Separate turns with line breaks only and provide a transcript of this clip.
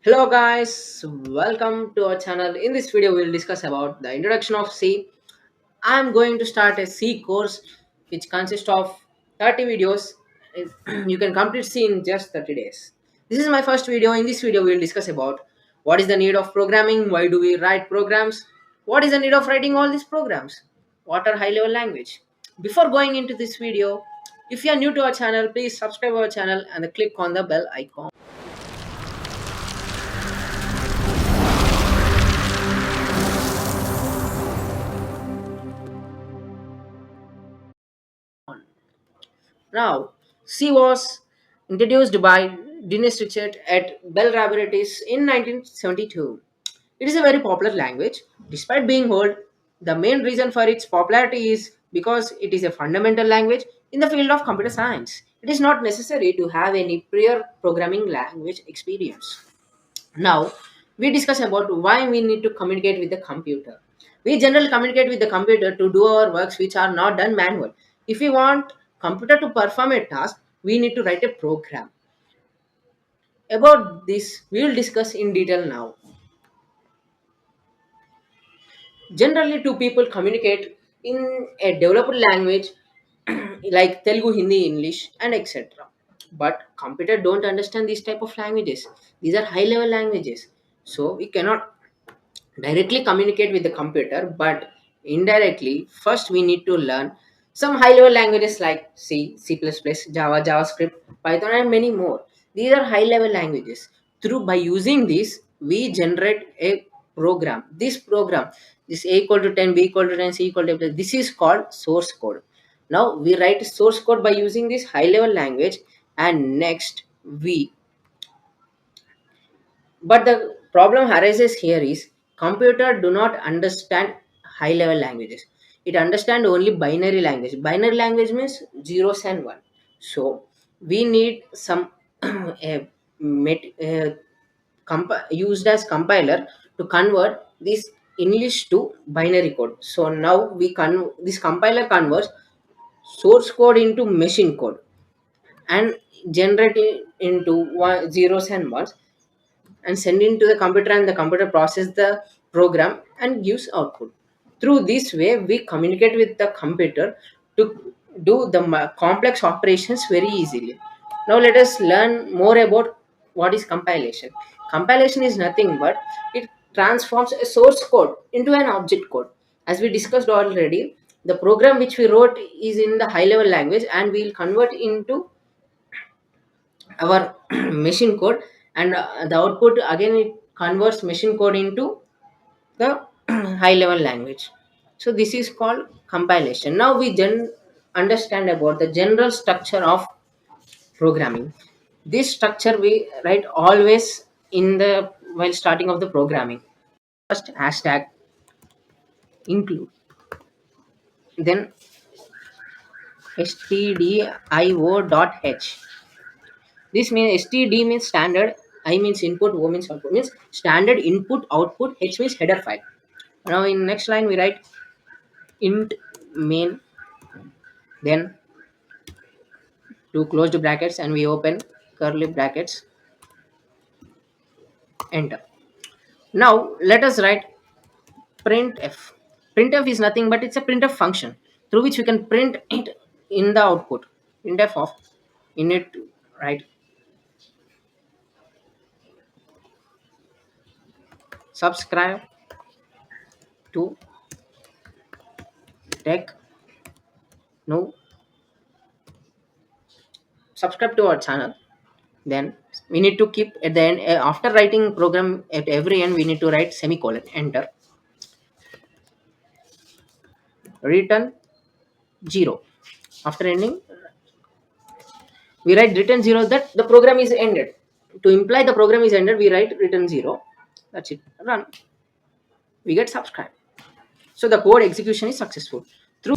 Hello guys, welcome to our channel. In this video we'll discuss about the introduction of C. I'm going to start a C course which consists of 30 videos. You can complete C in just 30 days. This is my first video. In this video we'll discuss about what is the need of programming, why do we write programs, what is the need of writing all these programs, what are high level language. Before going into this video, if you are new to our channel, please subscribe our channel and click on the bell icon. Now, C was introduced by Dennis Richard at Bell Laboratories in 1972. It is a very popular language. Despite being old, the main reason for its popularity is because it is a fundamental language in the field of computer science. It is not necessary to have any prior programming language experience. Now, we discuss about why we need to communicate with the computer. We generally communicate with the computer to do our works which are not done manual. If we want computer to perform a task, we need to write a program. About this, we will discuss in detail now. Generally, two people communicate in a developed language like Telugu, Hindi, English, and etc. But computer don't understand these type of languages. These are high level languages. So we cannot directly communicate with the computer, but indirectly first we need to learn some high level languages like C++, Java, JavaScript, Python, and many more. These are high level languages. Through by using this we generate a program. This program, this a equal to 10, b equal to 10, c equal to 10, this is called source code. Now we write source code by using this high level language, and next we but the problem arises here is computer do not understand high level languages. It understand only binary language. Binary language means zeros and one. So we need some used as compiler to convert this English to binary code. So now this compiler converts source code into machine code and generate it into zeros and ones and send it to the computer, and the computer process the program and gives output. Through this way we communicate with the computer to do the complex operations very easily. Now let us learn more about what is compilation. Compilation is nothing but it transforms a source code into an object code. As we discussed already, the program which we wrote is in the high level language and we will convert into our machine code, and the output again it converts machine code into the high level language. So this is called compilation. Now we understand about the general structure of programming. This structure we write always in the while starting of the programming. First hashtag include, then stdio.h. This means std means standard, I means input, o means output, means standard input output, h means header file. Now in next line we write int main, then two closed brackets and we open curly brackets, enter. Now let us write printf. Printf is nothing but it's a printf function through which we can print it in the output. Printf of init, right? Subscribe to tech. No, subscribe to our channel. Then we need to keep at the end, after writing program at every end we need to write semicolon, enter. Return 0. After ending we write return 0, that the program is ended. To imply the program is ended we write return 0. That's it. Run. We get subscribe. So the code execution is successful. Through